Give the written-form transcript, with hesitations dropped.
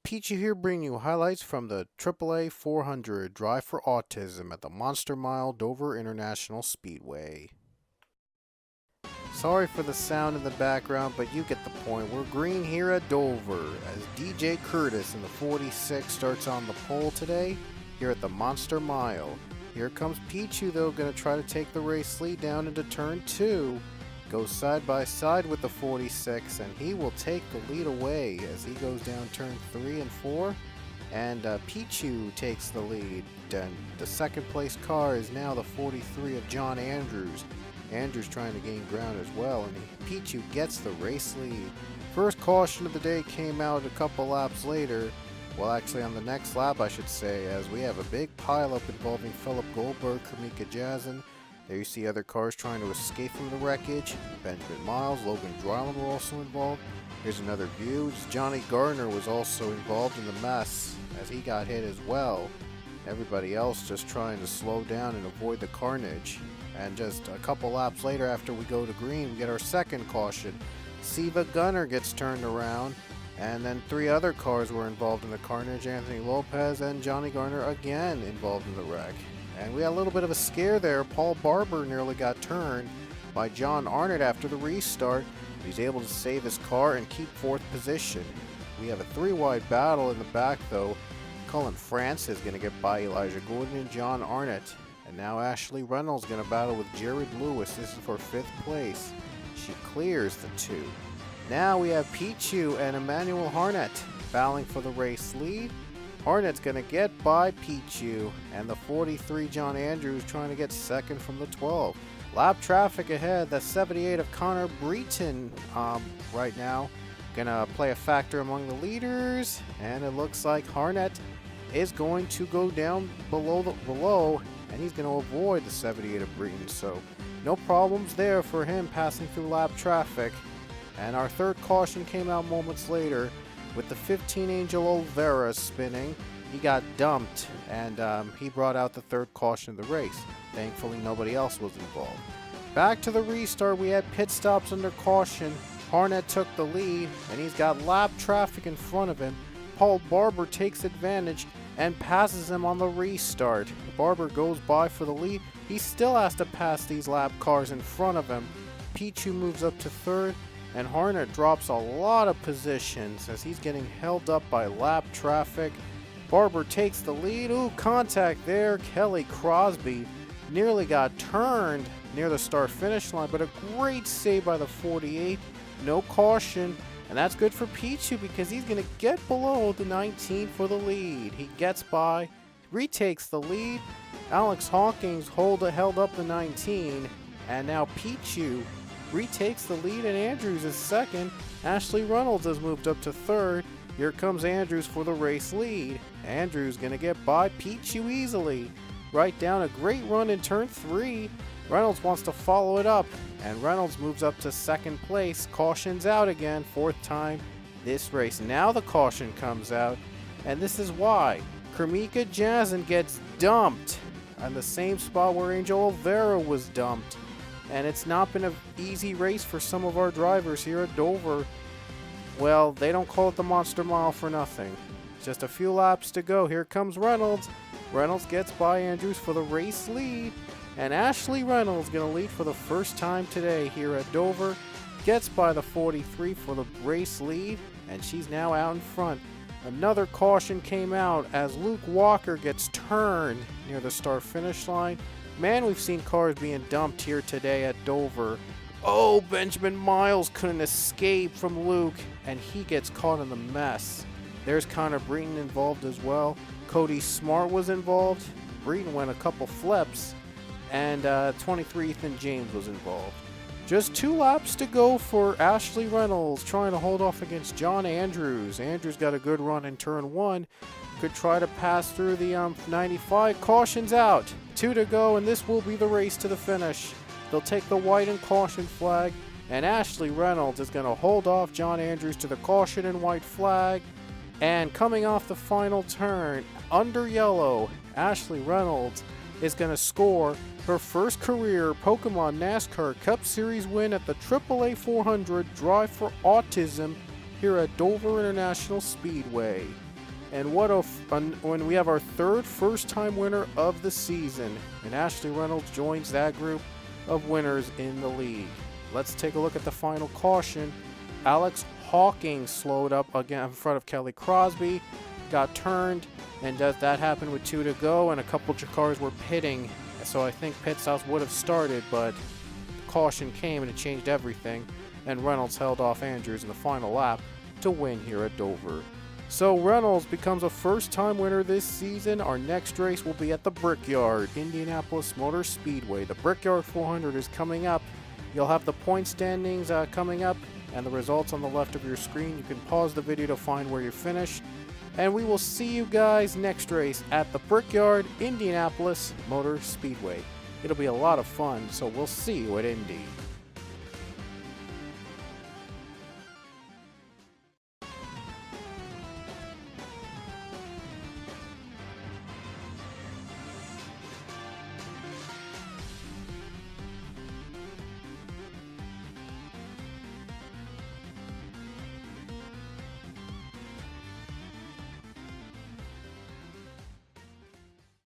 Peachy here bringing you highlights from the AAA 400 Drive for Autism at the Monster Mile Dover International Speedway. Sorry for the sound in the background, but you get the point. We're green here at Dover as DJ Curtis in the 46 starts on the pole today here at the Monster Mile. Here comes Pichu though, going to try to take the race lead down into turn 2. Goes side by side with the 46 and he will take the lead away as he goes down turn 3 and 4. And Pichu takes the lead. And the second place car is now the 43 of John Andrews. Andrews trying to gain ground as well, and Pichu gets the race lead. First caution of the day came out a couple laps later. Well, actually on the next lap I should say, as we have a big pileup involving Philip Goldberg, Kamika Jazin. There you see other cars trying to escape from the wreckage. Benjamin Miles, Logan Dryland were also involved. Here's another view. Johnny Gardner was also involved in the mess as he got hit as well. Everybody else just trying to slow down and avoid the carnage. And just a couple laps later after we go to green, we get our second caution. Siva Gunner gets turned around. And then 3 other cars were involved in the carnage. Anthony Lopez and Johnny Garner again involved in the wreck. And we had a little bit of a scare there. Paul Barber nearly got turned by John Arnott after the restart. He's able to save his car and keep 4th position. We have a 3-wide battle in the back though. Cullen France is going to get by Elijah Gordon and John Arnott. And now Ashley Reynolds going to battle with Jared Lewis. This is for 5th place. She clears the 2. Now we have Pichu and Emmanuel Harnett battling for the race lead. Harnett's going to get by Pichu, and the 43 John Andrews trying to get 2nd from the 12. Lap traffic ahead, the 78 of Connor Breton right now going to play a factor among the leaders, and it looks like Harnett is going to go down below, and he's going to avoid the 78 of Breton, so no problems there for him passing through lap traffic. And our 3rd caution came out moments later with the 15 Angel Olvera spinning. He got dumped, and he brought out the 3rd caution of the race. Thankfully nobody else was involved. Back to the restart, we had pit stops under caution. Harnett took the lead, and he's got lap traffic in front of him. Paul Barber takes advantage and passes him on the restart. Barber goes by for the lead. He still has to pass these lap cars in front of him. Pichu moves up to 3rd, and Harnett drops a lot of positions as he's getting held up by lap traffic. Barber takes the lead. Ooh, contact there. Kelly Crosby nearly got turned near the start-finish line, but a great save by the 48. No caution. And that's good for Pichu because he's going to get below the 19 for the lead. He gets by, retakes the lead. Alex Hawkins held up the 19. And now Pichu retakes the lead, and Andrews is 2nd. Ashley Reynolds has moved up to 3rd. Here comes Andrews for the race lead. Andrews going to get by Pichu easily. Right down a great run in turn 3. Reynolds wants to follow it up, and Reynolds moves up to 2nd place. Caution's out again, 4th time this race. Now the caution comes out, and this is why. Kamika Jazin gets dumped on the same spot where Angel Olvera was dumped. And it's not been an easy race for some of our drivers here at Dover. Well, they don't call it the Monster Mile for nothing. Just a few laps to go. Here comes Reynolds. Reynolds gets by Andrews for the race lead. And Ashley Reynolds going to lead for the first time today here at Dover. Gets by the 43 for the race lead. And she's now out in front. Another caution came out as Luke Walker gets turned near the start-finish line. Man, we've seen cars being dumped here today at Dover. Oh, Benjamin Miles couldn't escape from Luke, and he gets caught in the mess. There's Connor Breton involved as well. Cody Smart was involved. Breton went a couple flips, and 23 Ethan James was involved. Just 2 laps to go for Ashley Reynolds, trying to hold off against John Andrews. Andrews got a good run in turn 1. Could try to pass through the 95. Caution's out. 2 to go, and this will be the race to the finish. They'll take the white and caution flag, and Ashley Reynolds is going to hold off John Andrews to the caution and white flag. And coming off the final turn, under yellow, Ashley Reynolds is going to score her first career Pokemon NASCAR Cup Series win at the AAA 400 Drive for Autism here at Dover International Speedway. And when we have our third first-time winner of the season, and Ashley Reynolds joins that group of winners in the league. Let's take a look at the final caution. Alex Hawking slowed up again in front of Kelly Crosby, got turned, and that happened with 2 to go, and a couple of cars were pitting, so I think pit stops would have started, but caution came and it changed everything, and Reynolds held off Andrews in the final lap to win here at Dover. So Reynolds becomes a first-time winner this season. Our next race will be at the Brickyard, Indianapolis Motor Speedway. The Brickyard 400 is coming up. You'll have the point standings coming up and the results on the left of your screen. You can pause the video to find where you finished. And we will see you guys next race at the Brickyard, Indianapolis Motor Speedway. It'll be a lot of fun, so we'll see you at Indy.